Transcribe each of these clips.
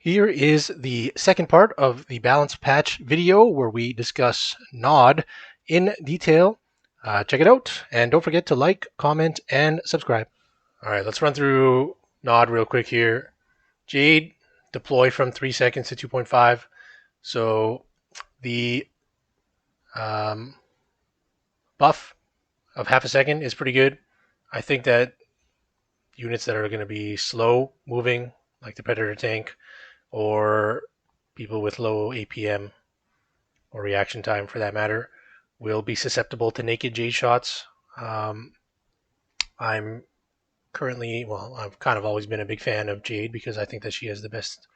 Here is the second part of the balance patch video where we discuss Nod in detail. Check it out, and don't forget to like, comment, and subscribe. All right, let's run through Nod real quick here. Jade, deploy from 3 seconds to 2.5. So the buff of half a second is pretty good. I think that units that are going to be slow moving, like the Predator tank, or people with low APM or reaction time for that matter, will be susceptible to naked Jade shots. I'm I've kind of always been a big fan of Jade because I think that she has the best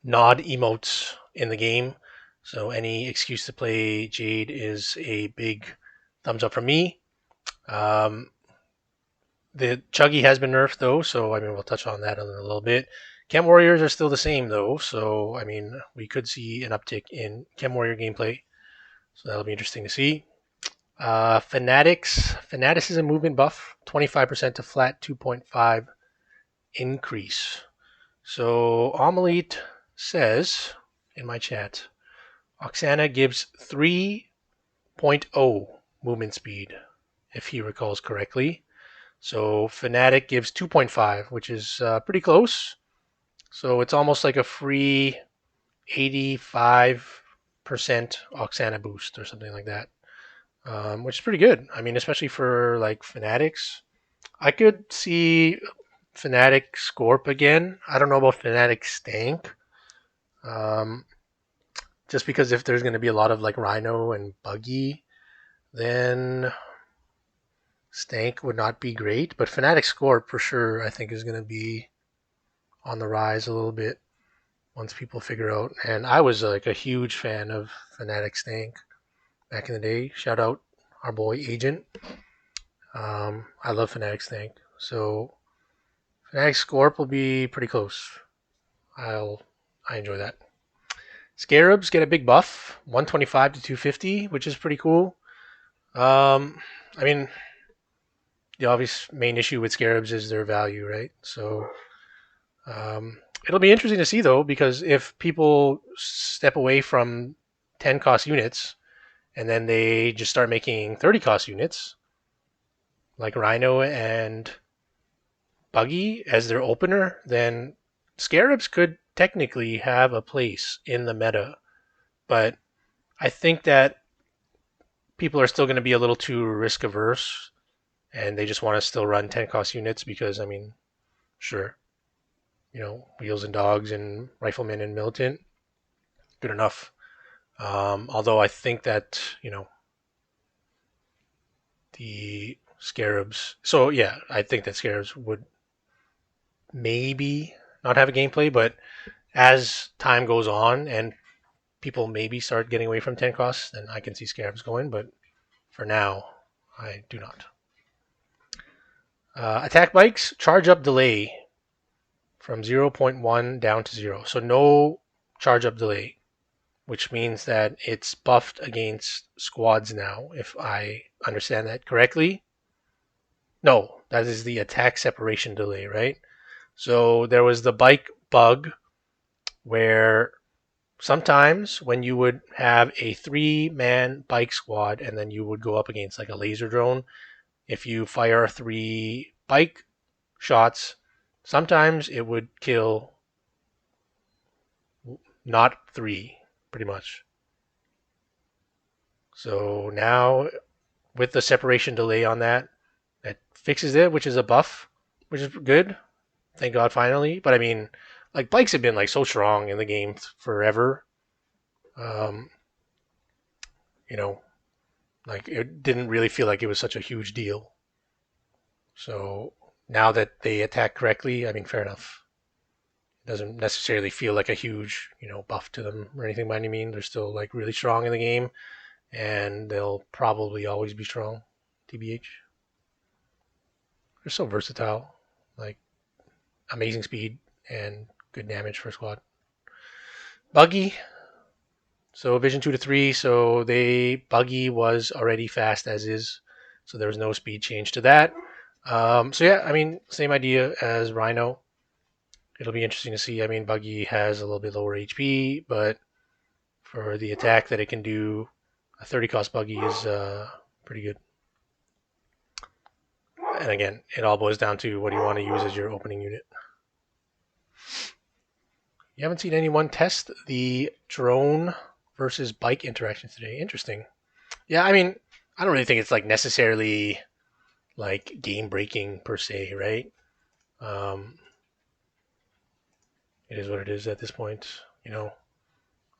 nod emotes in the game. So any excuse to play Jade is a big thumbs up from me. The Chuggy has been nerfed though, so I mean we'll touch on that in a little bit. Chem Warriors are still the same though, so I mean we could see an uptick in Chem Warrior gameplay. So that'll be interesting to see. Fanaticism movement buff, 25% to flat 2.5 increase. So Omelete says in my chat, Oksana gives 3.0 movement speed, if he recalls correctly. So Fnatic gives 2.5, which is pretty close. So it's almost like a free 85% Oksana boost or something like that, which is pretty good. I mean, especially for like Fanatics. I could see Fnatic Scorp again. I don't know about Fnatic Stank. Just because if there's going to be a lot of like Rhino and Buggy, then Stank would not be great. But Fnatic Scorp for sure, I think, is going to be on the rise a little bit once people figure out. And I was like a huge fan of Fnatic Stank back in the day. Shout out our boy Agent. I love Fnatic Stank. So Fnatic Scorp will be pretty close. I enjoy that. Scarabs get a big buff, 125 to 250, which is pretty cool. I mean, the obvious main issue with Scarabs is their value, right? So it'll be interesting to see though, because if people step away from 10 cost units and then they just start making 30 cost units, like Rhino and Buggy as their opener, then Scarabs could technically have a place in the meta. But I think that people are still going to be a little too risk averse and they just want to still run 10 cost units because, I mean, sure, Wheels and Dogs and Rifleman and Militant, good enough. Although I think that, the Scarabs. So, yeah, I think that Scarabs would maybe not have a gameplay, but as time goes on and people maybe start getting away from 10 costs, then I can see Scarabs going, but for now, I do not. Attack bikes, charge up delay from 0.1 down to 0. So no charge up delay, which means that it's buffed against squads now, if I understand that correctly. No, that is the attack separation delay, right? So there was the bike bug where sometimes when you would have a 3-man bike squad and then you would go up against like a laser drone, if you fire 3 bike shots, sometimes it would kill not 3, pretty much. So now with the separation delay on that, that fixes it, which is a buff, which is good. Thank God finally. But I mean, like bikes have been like so strong in the game forever. Um, you know, like it didn't really feel like it was such a huge deal. So now that they attack correctly, I mean, fair enough. It doesn't necessarily feel like a huge, buff to them or anything by any means. They're still like really strong in the game, and they'll probably always be strong. TBH. They're so versatile, like amazing speed and good damage for a squad. Buggy. So Vision 2 to 3. So Buggy was already fast as is, so there was no speed change to that. So yeah, I mean, same idea as Rhino. it'll be interesting to see. I mean, Buggy has a little bit lower HP, but for the attack that it can do, a 30 cost Buggy is pretty good. And again, it all boils down to what do you want to use as your opening unit. You haven't seen anyone test the drone versus bike interaction today. Interesting. Yeah, I mean, I don't really think it's like necessarily like game breaking per se, right? Um, it is what it is at this point. You know,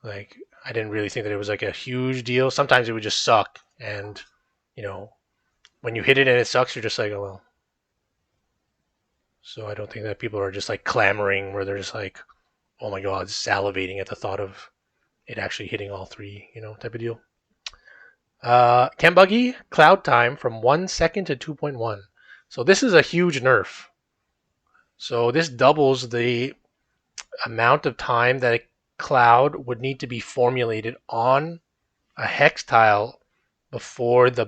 like I didn't really think that it was like a huge deal. Sometimes it would just suck, and you know, when you hit it and it sucks, you're just like, oh well. So I don't think that people are just like clamoring where they're just like, oh my god, salivating at the thought of it actually hitting all three, you know, type of deal. Chem Buggy, cloud time from 1 second to 2.1. So this is a huge nerf. So this doubles the amount of time that a cloud would need to be formulated on a hex tile before the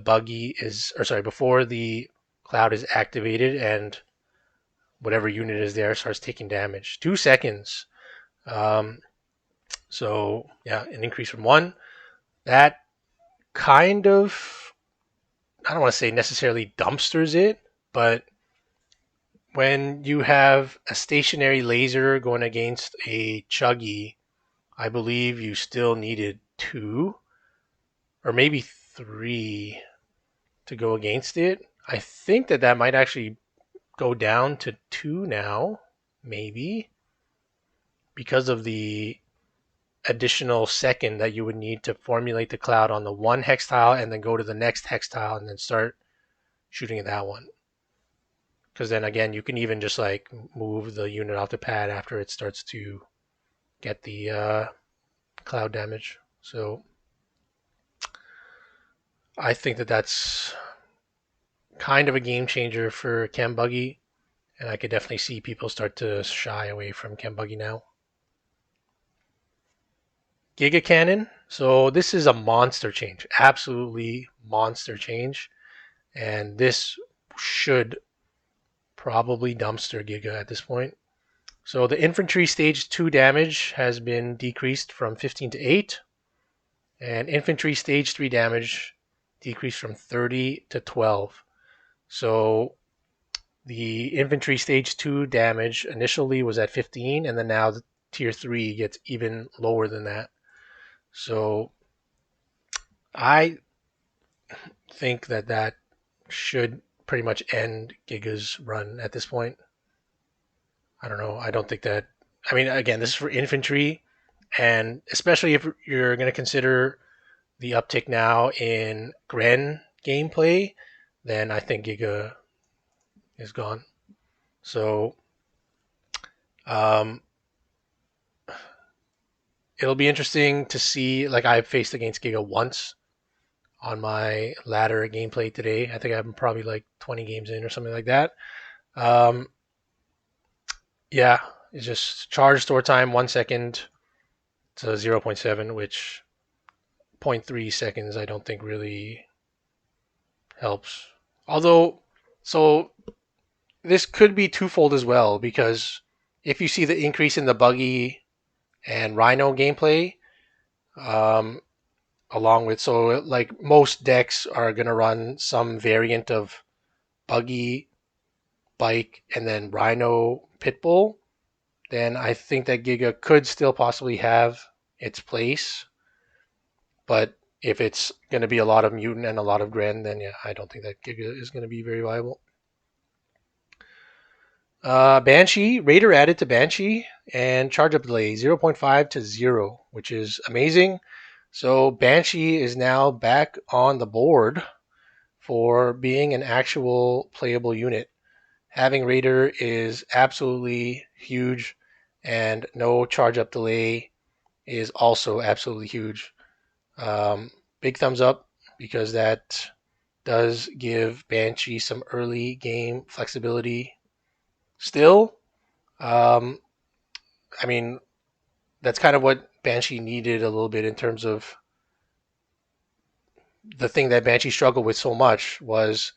before the cloud is activated and whatever unit is there starts taking damage. 2 seconds. Um, so yeah, an increase from 1. That kind of, I don't want to say necessarily dumpsters it, but when you have a stationary laser going against a chuggy, I believe you still needed 2 or maybe 3 to go against it. I think that that might actually go down to 2 now, maybe, because of the additional second that you would need to formulate the cloud on the one hex tile and then go to the next hex tile and then start shooting at that one. Because then again, you can even just like move the unit off the pad after it starts to get the cloud damage. So I think that that's kind of a game changer for Chem Buggy, and I could definitely see people start to shy away from Chem Buggy now. Giga Cannon. So this is a monster change, absolutely monster change, and this should probably dumpster Giga at this point. So the infantry stage 2 damage has been decreased from 15 to 8, and infantry stage 3 damage decreased from 30 to 12. So the infantry stage 2 damage initially was at 15, and then now the tier 3 gets even lower than that. So I think that that should pretty much end Giga's run at this point. I don't know. I don't think that. I mean, again, this is for infantry, and especially if you're going to consider the uptick now in Gren gameplay, then I think Giga is gone. So um, it'll be interesting to see. Like I've faced against Giga once on my ladder gameplay today. I think I'm probably like 20 games in or something like that. Um, yeah, it's just charge store time 1 second to 0.7, which 0.3 seconds I don't think really helps. Although, so this could be twofold as well, because if you see the increase in the Buggy and Rhino gameplay, um, along with, so like most decks are going to run some variant of Buggy, Bike, and then Rhino Pitbull, then I think that Giga could still possibly have its place. But if it's going to be a lot of Mutant and a lot of Gren, then yeah, I don't think that Giga is going to be very viable. Banshee, Raider added to Banshee, and charge up delay 0.5 to 0, which is amazing. So Banshee is now back on the board for being an actual playable unit. Having Raider is absolutely huge, and no charge up delay is also absolutely huge. Big thumbs up, because that does give Banshee some early game flexibility. Still, um, I mean, that's kind of what Banshee needed a little bit in terms of the thing that Banshee struggled with so much was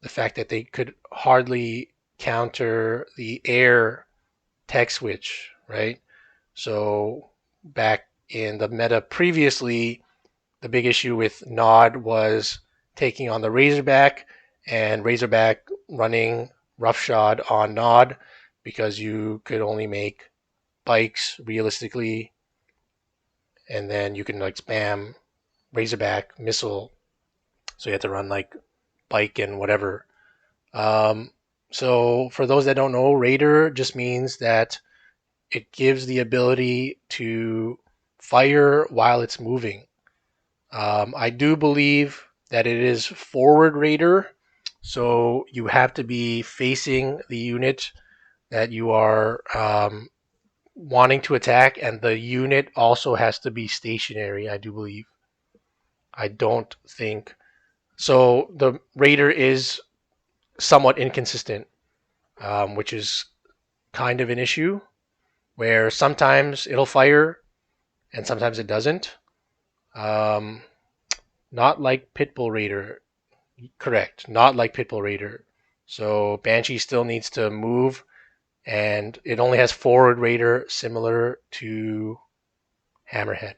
the fact that they could hardly counter the air tech switch, right? So back in the meta previously, the big issue with Nod was taking on the Razorback and Razorback running roughshod on Nod because you could only make bikes realistically, and then you can like spam Razorback missile, so you have to run like bike and whatever. Um, so for those that don't know, Raider just means that it gives the ability to fire while it's moving. I do believe that it is forward Raider, so you have to be facing the unit that you are wanting to attack, and the unit also has to be stationary, I do believe. I don't think so. The Raider is somewhat inconsistent, which is kind of an issue where sometimes it'll fire and sometimes it doesn't. Um, Not like Pitbull Raider. Correct. Not like Pitbull Raider. So Banshee still needs to move, and it only has forward Raider similar to Hammerhead.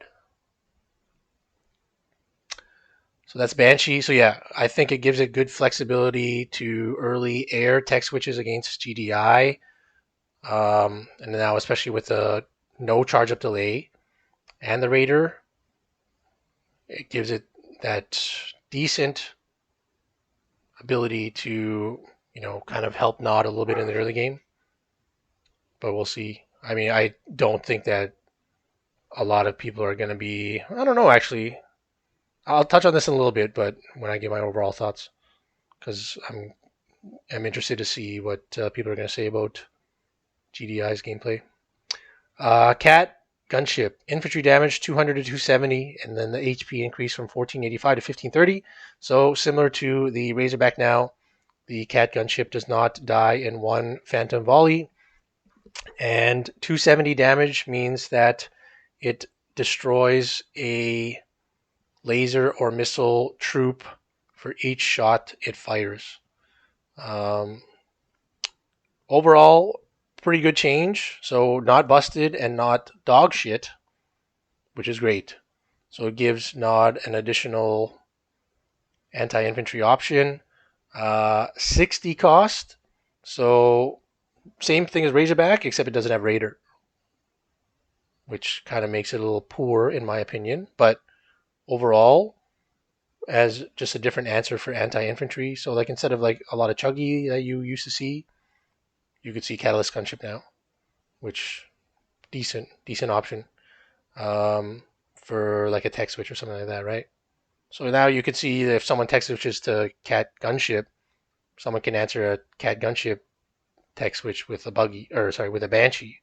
So that's Banshee. So yeah, I think it gives it good flexibility to early air tech switches against GDI. And now, especially with the no charge up delay and the Raider, it gives it that decent ability to, kind of help Nod a little bit in the early game. But we'll see. I mean, I don't think that a lot of people are going to be. I don't know, actually. I'll touch on this in a little bit, but when I give my overall thoughts, because I'm interested to see what people are going to say about GDI's gameplay. Cat Gunship infantry damage 200 to 270, and then the HP increase from 1485 to 1530. So similar to the Razorback now, the Cat Gunship does not die in one Phantom Volley, and 270 damage means that it destroys a laser or missile troop for each shot it fires. Um, Overall, pretty good change. So not busted and not dog shit, which is great. So it gives Nod an additional anti-infantry option. 60 cost. So same thing as Razorback, except it doesn't have Raider, which kind of makes it a little poor in my opinion. But overall, as just a different answer for anti-infantry. So like instead of like a lot of chuggy that you used to see, you could see Catalyst Gunship now, which decent option for like a tech switch or something like that, right? So now you could see if someone tech switches to Cat Gunship, someone can answer a Cat Gunship tech switch with a buggy, or sorry, with a Banshee,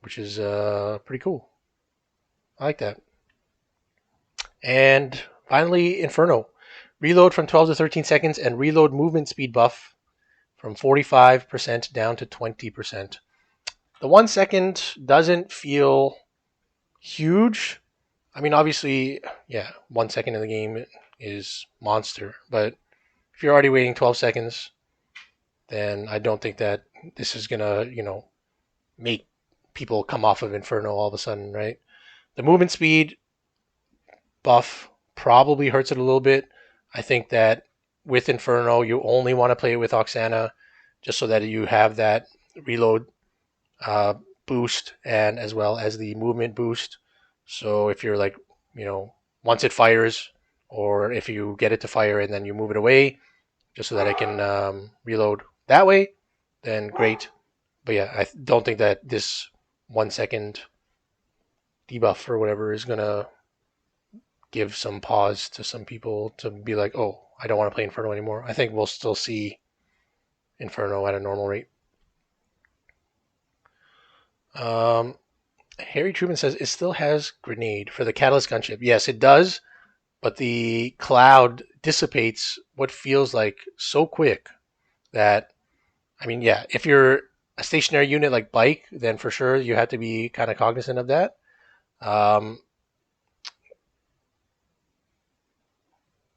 which is pretty cool. I like that. And finally, Inferno. Reload from 12 to 13 seconds and reload movement speed buff from 45% down to 20%. The 1 second doesn't feel huge. I mean, obviously, yeah, 1 second in the game is monster. But if you're already waiting 12 seconds, then I don't think that this is gonna, make people come off of Inferno all of a sudden, right? The movement speed buff probably hurts it a little bit. I think that with Inferno, you only want to play it with Oksana just so that you have that reload uh, boost and as well as the movement boost. So if you're like, once it fires, or if you get it to fire and then you move it away, just so that I can reload that way, then great. But yeah, I don't think that this 1 second debuff or whatever is gonna give some pause to some people to be like, oh, I don't want to play Inferno anymore. I think we'll still see Inferno at a normal rate. Harry Truman says it still has grenade for the Catalyst Gunship. Yes, it does, but the cloud dissipates what feels like so quick that, I mean, yeah, if you're a stationary unit like Bike, then for sure you have to be kind of cognizant of that. Um,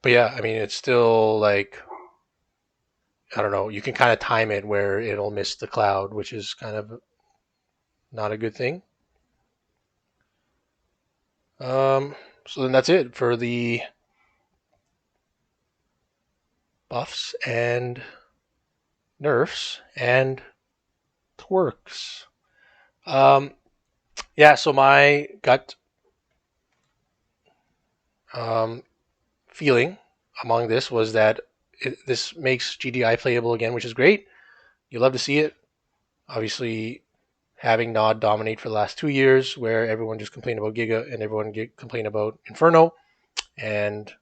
but yeah, I mean, it's still like, I don't know, you can kind of time it where it'll miss the cloud, which is kind of not a good thing. So then that's it for the buffs and nerfs and twerks. Yeah, so my gut um, feeling among this was that this makes GDI playable again, which is great. You love to see it. Obviously, having Nod dominate for the last 2 years, where everyone just complained about Giga and everyone complained about Inferno, and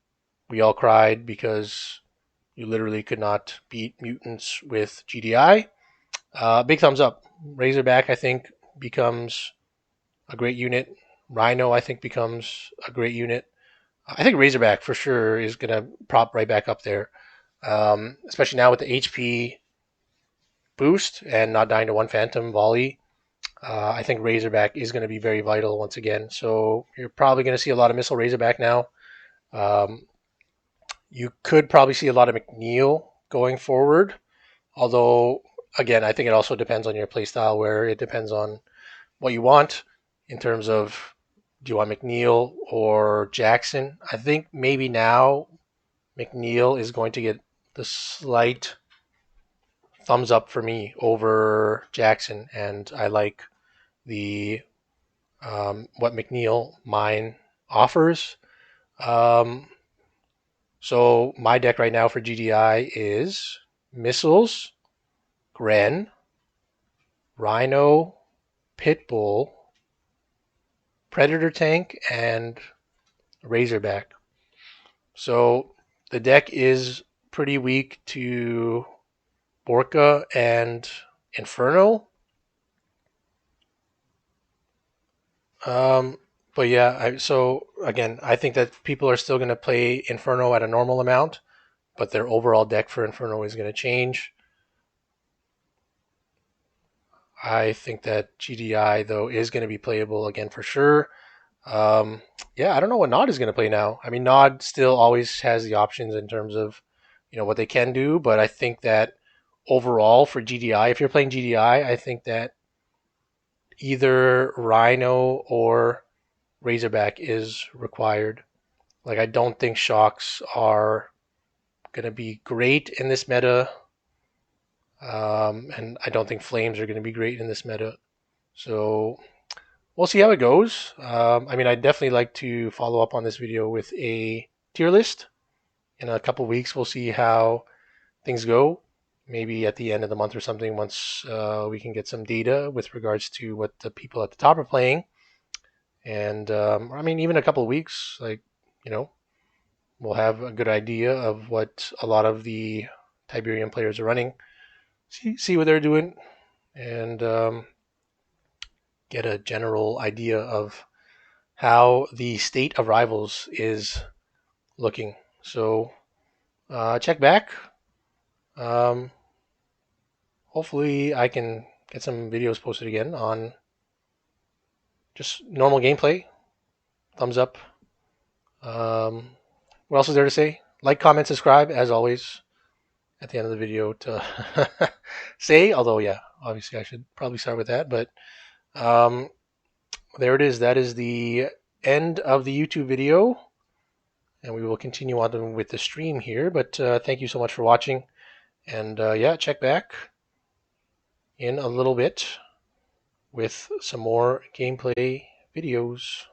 we all cried because you literally could not beat mutants with GDI. Big thumbs up. Razorback, I think, becomes a great unit. Rhino, I think, becomes a great unit. I think Razorback for sure is going to prop right back up there, especially now with the HP boost and not dying to one Phantom volley. I think Razorback is going to be very vital once again. So you're probably going to see a lot of Missile Razorback now. You could probably see a lot of McNeil going forward, although again, I think it also depends on your playstyle, where it depends on what you want in terms of do you want McNeil or Jackson. I think maybe now McNeil is going to get the slight thumbs up for me over Jackson, and I like the what McNeil mine offers. Um, so my deck right now for GDI is Missiles, Gren, Rhino, Pitbull, Predator Tank, and Razorback. So the deck is pretty weak to Borka and Inferno. Um, but yeah, so again, I think that people are still going to play Inferno at a normal amount, but their overall deck for Inferno is going to change. I think that GDI though is going to be playable again for sure. Um, yeah, I don't know what Nod is going to play now. I mean, Nod still always has the options in terms of what they can do, but I think that overall for GDI, if you're playing GDI, I think that either Rhino or Razorback is required. Like, I don't think shocks are going to be great in this meta, and I don't think flames are going to be great in this meta. So we'll see how it goes. I mean, I'd definitely like to follow up on this video with a tier list. In a couple weeks, we'll see how things go. Maybe at the end of the month or something, once we can get some data with regards to what the people at the top are playing. And I mean, even a couple of weeks, like, you know, we'll have a good idea of what a lot of the Tiberium players are running. See what they're doing, and get a general idea of how the state of rivals is looking. So check back. Um, hopefully, I can get some videos posted again on just normal gameplay. Thumbs up. What else is there to say? Like, comment, subscribe, as always, at the end of the video to say. Although, yeah, obviously I should probably start with that. But there it is. That is the end of the YouTube video. And we will continue on with the stream here. But thank you so much for watching. And yeah, check back in a little bit with some more gameplay videos.